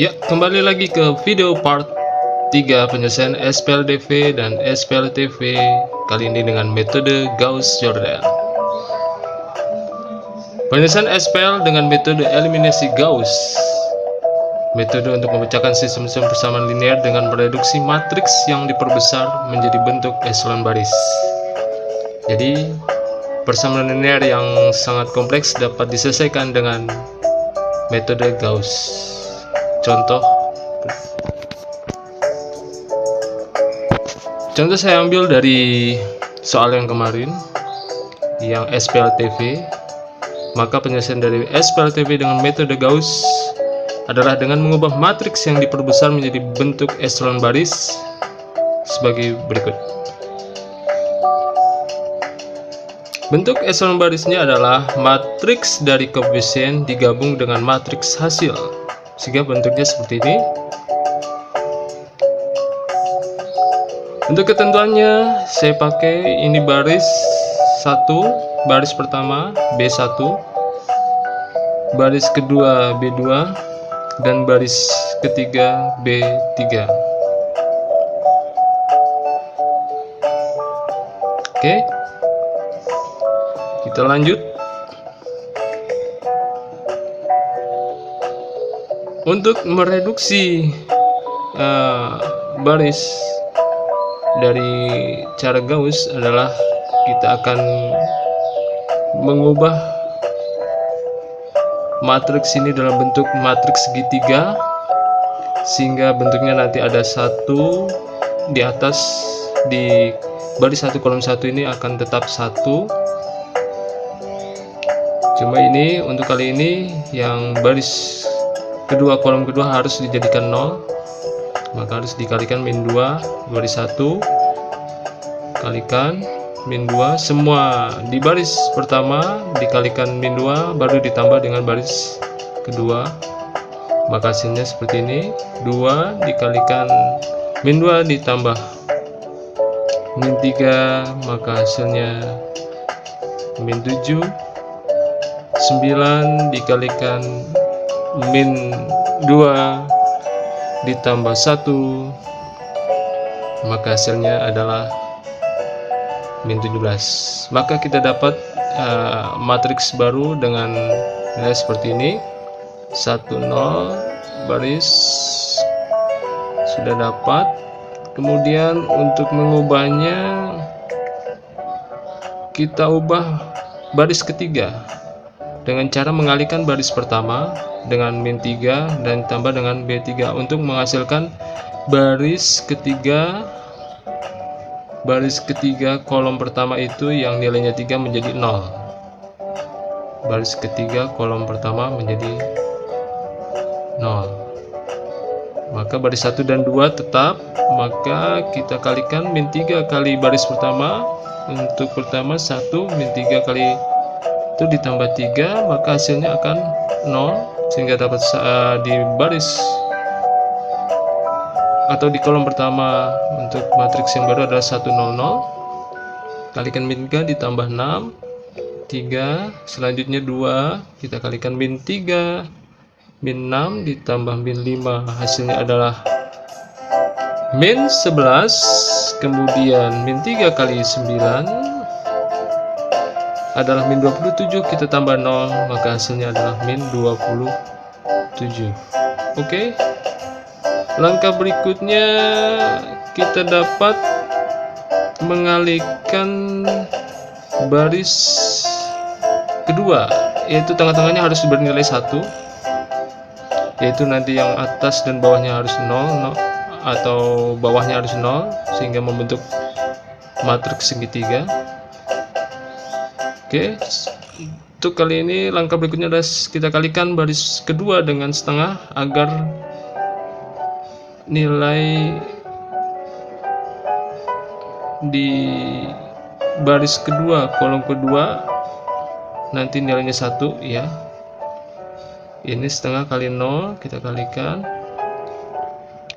Ya, kembali lagi ke video part 3 penyelesaian SPLDV dan SPLTV, kali ini dengan metode Gauss-Jordan. Penyelesaian SPL dengan metode eliminasi Gauss, metode untuk memecahkan sistem-sistem persamaan linear dengan mereduksi matriks yang diperbesar menjadi bentuk eselon baris. Jadi, persamaan linear yang sangat kompleks dapat diselesaikan dengan metode Gauss. Contoh saya ambil dari soal yang kemarin, yang SPLTV. Maka penyelesaian dari SPLTV dengan metode Gauss adalah dengan mengubah matriks yang diperbesar menjadi bentuk eselon baris sebagai berikut. Bentuk eselon barisnya adalah matriks dari koefisien digabung dengan matriks hasil, sehingga bentuknya seperti ini. Untuk ketentuannya saya pakai ini baris 1, baris pertama B1, baris kedua B2, dan baris ketiga B3. Oke, kita lanjut. Untuk mereduksi baris dari cara Gauss adalah kita akan mengubah matriks ini dalam bentuk matriks segitiga, sehingga bentuknya nanti ada satu di atas, di baris 1 kolom 1 ini akan tetap 1. Cuma ini untuk kali ini yang baris kedua kolom kedua harus dijadikan 0, maka harus dikalikan min 2 baris 1 kalikan min 2, semua di baris pertama dikalikan min 2 baru ditambah dengan baris kedua, maka hasilnya seperti ini. 2 dikalikan min 2 ditambah min 3, maka hasilnya min 7. 9 dikalikan min 2 ditambah 1, maka hasilnya adalah min 17. Maka kita dapat matriks baru dengan nilai seperti ini. 1 0 baris sudah dapat. Kemudian untuk mengubahnya kita ubah baris ketiga dengan cara mengalihkan baris pertama dengan min 3 dan ditambah dengan B3 untuk menghasilkan baris ketiga. Baris ketiga kolom pertama itu yang nilainya 3 menjadi 0. Baris ketiga kolom pertama menjadi 0. Maka baris 1 dan 2 tetap, maka kita kalikan min 3 kali baris pertama. Untuk pertama 1 min 3 kali itu ditambah 3, maka hasilnya akan 0, sehingga dapat di baris atau di kolom pertama untuk matriks yang baru adalah 1 0 0, kalikan min 3 ditambah 6 3, selanjutnya 2 kita kalikan min 3 min 6 ditambah min 5, hasilnya adalah min 11. Kemudian min 3 kali 9 adalah min 27, kita tambah 0, maka hasilnya adalah min 27. Oke, langkah berikutnya kita dapat mengalihkan baris kedua, yaitu tengah-tengahnya harus bernilai 1, yaitu nanti yang atas dan bawahnya harus 0, atau bawahnya harus 0, sehingga membentuk matriks segitiga. Oke, untuk kali ini langkah berikutnya adalah kita kalikan baris kedua dengan setengah agar nilai di baris kedua kolom kedua nanti nilainya 1 ya. Ini setengah kali 0, kita kalikan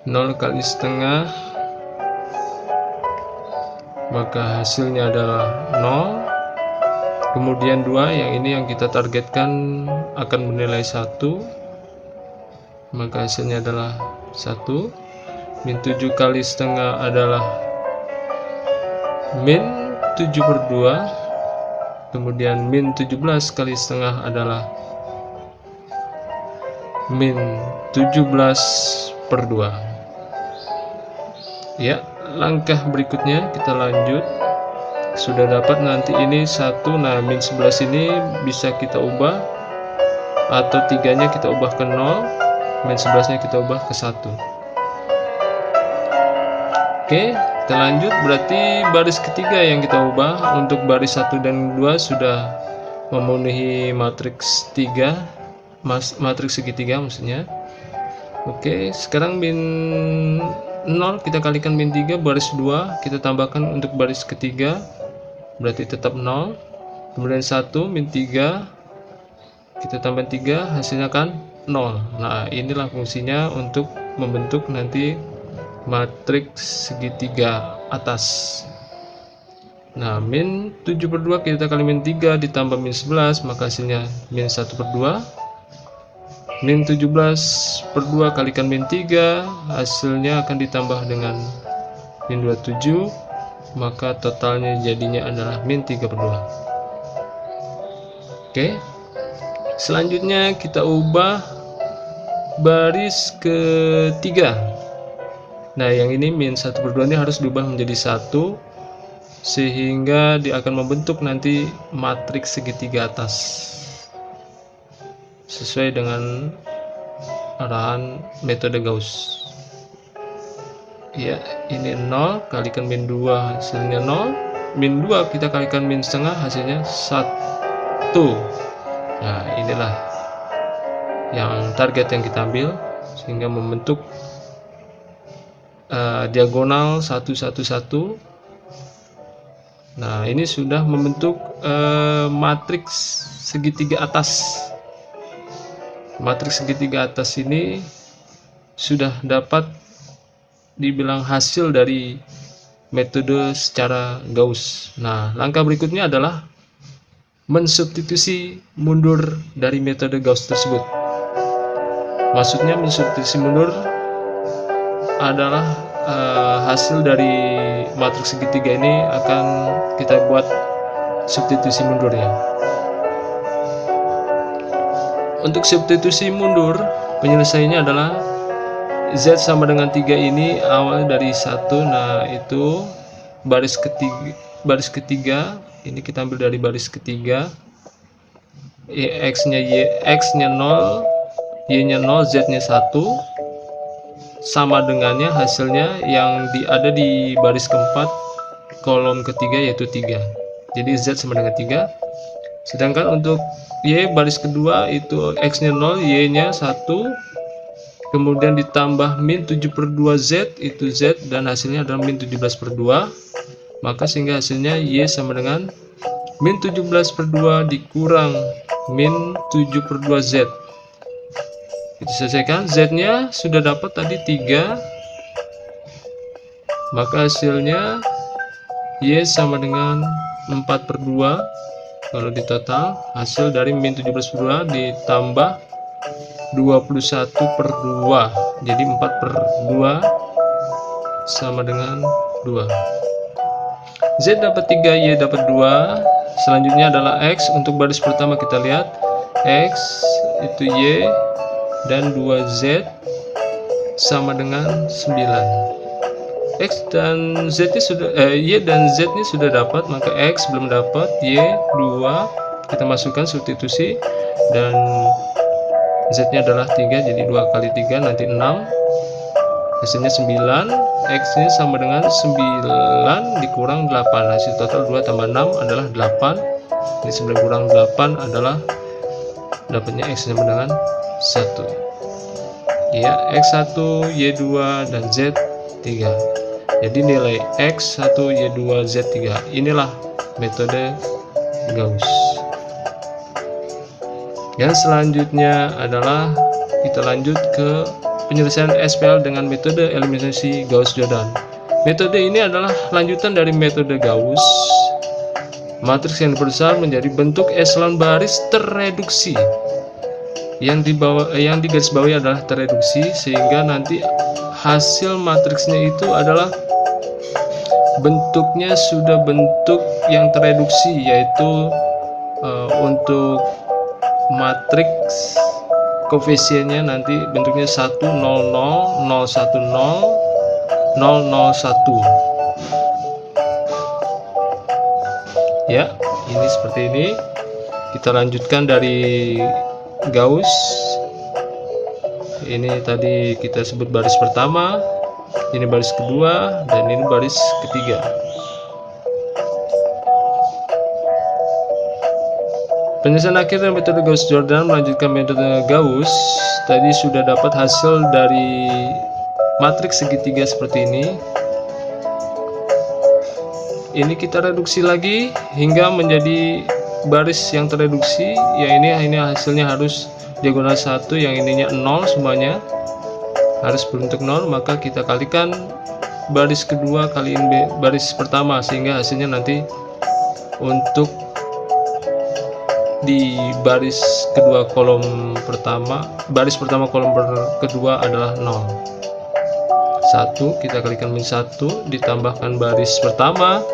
0 kali setengah, maka hasilnya adalah 0. kemudian 2, yang ini yang kita targetkan akan bernilai 1, maka hasilnya adalah 1. Min 7 kali setengah adalah min 7/2, kemudian min 17 kali setengah adalah min 17/2. Ya, langkah berikutnya kita lanjut. Sudah dapat nanti ini 1, nah min 11 ini bisa kita ubah, atau 3-nya kita ubah ke 0, min 11-nya kita ubah ke 1. Oke, kita lanjut. Berarti baris ketiga yang kita ubah. Untuk baris 1 dan 2 sudah memenuhi matriks 3, matriks segitiga maksudnya. Oke, sekarang min 0 kita kalikan min 3, baris 2 kita tambahkan untuk baris ketiga, berarti tetap 0. Kemudian 1 min 3 kita tambah 3, hasilnya kan 0. Nah, inilah fungsinya untuk membentuk nanti matriks segitiga atas. Nah, min 7/2 kita kali min 3 ditambah min 11, maka hasilnya min 1/2. Min 17/2 kalikan min 3, hasilnya akan ditambah dengan min 27, maka totalnya jadinya adalah min 3/2. Oke, selanjutnya kita ubah baris ketiga. Nah, yang ini min 1/2 ini harus diubah menjadi 1, sehingga dia akan membentuk nanti matriks segitiga atas sesuai dengan arahan metode Gauss. Ya, ini 0 kalikan min 2 hasilnya 0, min 2 kita kalikan min setengah hasilnya 1. Nah, inilah yang target yang kita ambil, sehingga membentuk diagonal 1, 1, 1. Nah, ini sudah membentuk matriks segitiga atas. Matriks segitiga atas ini sudah dapat dibilang hasil dari metode secara Gauss. Nah, langkah berikutnya adalah mensubstitusi mundur dari metode Gauss tersebut. Maksudnya mensubstitusi mundur adalah hasil dari matriks segitiga ini akan kita buat substitusi mundur ya. Untuk substitusi mundur, penyelesaiannya adalah Z sama dengan 3 ini awal dari 1. Nah, itu baris ketiga ini kita ambil dari baris ketiga. X-nya 0, Y-nya 0, Z-nya 1. Sama dengannya hasilnya yang ada di baris keempat kolom ketiga, yaitu 3. Jadi Z sama dengan 3. Sedangkan untuk Y baris kedua itu X-nya 0, Y-nya 1, kemudian ditambah min 7/2 Z, itu Z, dan hasilnya adalah min 17/2. Maka sehingga hasilnya Y sama dengan min 17/2 dikurang min 7/2 Z. Kita selesaikan. Z-nya sudah dapat tadi 3, maka hasilnya Y sama dengan 4/2. Kalau di total hasil dari min 17/2 ditambah 21/2, jadi 4/2 sama dengan 2. Z dapat 3, Y dapat 2. Selanjutnya adalah X. Untuk baris pertama kita lihat X itu Y dan 2Z sama dengan 9. X dan Z sudah Y dan Z ini sudah dapat, maka X belum dapat, Y 2 kita masukkan substitusi, dan Z nya adalah 3, jadi 2 kali 3 nanti 6, hasilnya 9. X nya sama dengan 9 dikurang 8, hasil total 2 tambah 6 adalah 8. Ini 9 kurang 8 adalah dapatnya X sama dengan 1. Ya, X1, Y2 dan Z3. Jadi nilai X1, Y2, Z3. Inilah metode Gauss. Yang selanjutnya adalah kita lanjut ke penyelesaian SPL dengan metode eliminasi Gauss-Jordan. Metode ini adalah lanjutan dari metode Gauss. matriks yang diperbesar menjadi bentuk eselon baris tereduksi. Yang digarisbawahi adalah tereduksi, sehingga nanti hasil matriksnya itu adalah bentuknya sudah bentuk yang tereduksi, yaitu untuk matriks koefisiennya nanti bentuknya 1 0 0 0 1 0 0 0 1. Ya, ini seperti ini. Kita lanjutkan dari Gauss. Ini tadi kita sebut baris pertama, ini baris kedua, dan ini baris ketiga. Penyelesaian akhir dari metode Gauss-Jordan melanjutkan metode Gauss. Tadi sudah dapat hasil dari matriks segitiga seperti ini. Ini kita reduksi lagi hingga menjadi baris yang tereduksi. Ya, ini hasilnya harus diagonal 1, yang ininya 0 semuanya harus berbentuk 0, maka kita kalikan baris kedua kaliin baris pertama, sehingga hasilnya nanti untuk di baris kedua kolom pertama, baris pertama kolom kedua adalah 0. 1 kita kalikan min 1 ditambahkan baris pertama,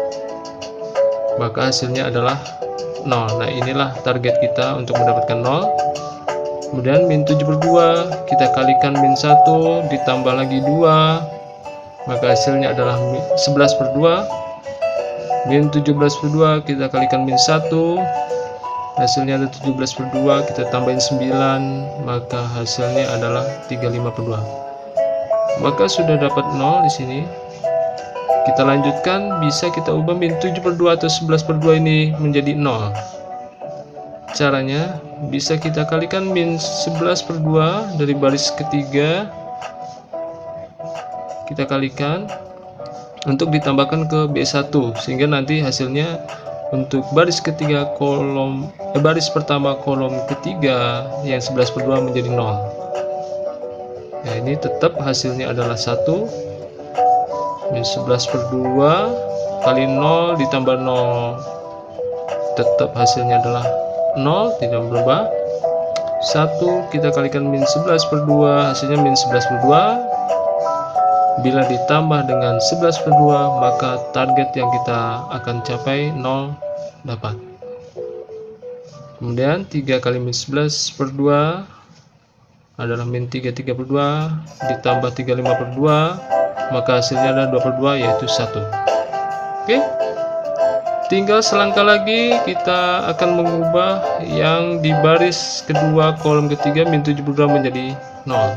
maka hasilnya adalah 0. Nah, inilah target kita untuk mendapatkan 0. Kemudian min 7/2 kita kalikan min 1 ditambah lagi 2, maka hasilnya adalah 11/2. Min 17/2 kita kalikan min 1, hasilnya ada 17/2, kita tambahin 9, maka hasilnya adalah 35/2. Maka sudah dapat 0 di sini. Kita lanjutkan, bisa kita ubah min 7/2 atau 11/2 ini menjadi 0. Caranya bisa kita kalikan min 11/2 dari baris ketiga, kita kalikan untuk ditambahkan ke B1, sehingga nanti hasilnya untuk baris ketiga baris pertama kolom ketiga yang 11/2 menjadi 0. Ya, ini tetap hasilnya adalah 1. Min 11/2 kali 0 ditambah 0, tetap hasilnya adalah 0, tidak berubah. 1 kita kalikan min 11/2, hasilnya min 11/2. Bila ditambah dengan 11/2, maka target yang kita akan capai 0 dapat. Kemudian 3 kali min 11/2 adalah min 3/2 ditambah 35/2, maka hasilnya adalah 2/2, yaitu 1. Oke, tinggal selangkah lagi kita akan mengubah yang di baris kedua kolom ketiga min 7/2 menjadi 0.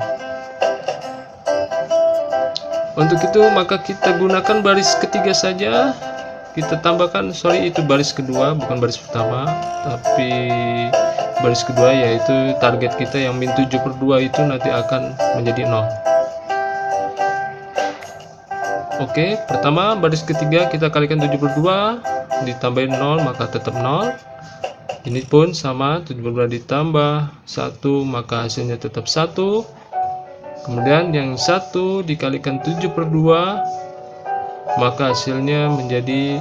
Untuk itu maka kita gunakan baris ketiga saja. Kita tambahkan, itu baris kedua bukan baris pertama, tapi baris kedua, yaitu target kita yang min 7/2 itu nanti akan menjadi 0. Oke, pertama baris ketiga kita kalikan 7/2 ditambahin 0, maka tetap 0. Ini pun sama, 7/2 ditambah 1, maka hasilnya tetap 1. Kemudian yang 1 dikalikan 7/2, maka hasilnya menjadi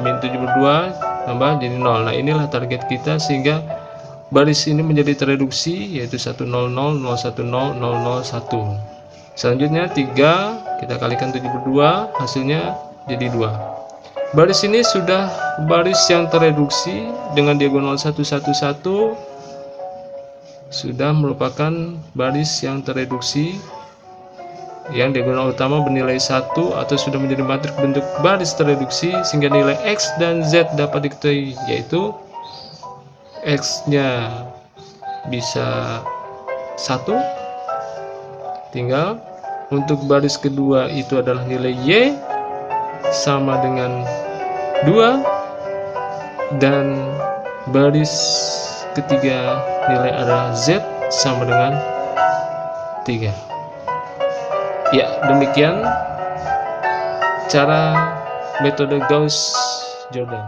min 7/2 tambah jadi 0. Nah, inilah target kita, sehingga baris ini menjadi tereduksi, yaitu 1 0 0 0 1 0 0 0 1. Selanjutnya 3 kita kalikan 7/2, hasilnya jadi 2. Baris ini sudah baris yang tereduksi dengan diagonal 1 1 1, sudah merupakan baris yang tereduksi yang diagonal utama bernilai 1 atau sudah menjadi matriks bentuk baris tereduksi, sehingga nilai X dan Z dapat diketahui, yaitu X nya bisa 1, tinggal untuk baris kedua itu adalah nilai Y sama dengan 2, dan baris ketiga nilai adalah Z sama dengan 3. Ya, demikian cara metode Gauss-Jordan.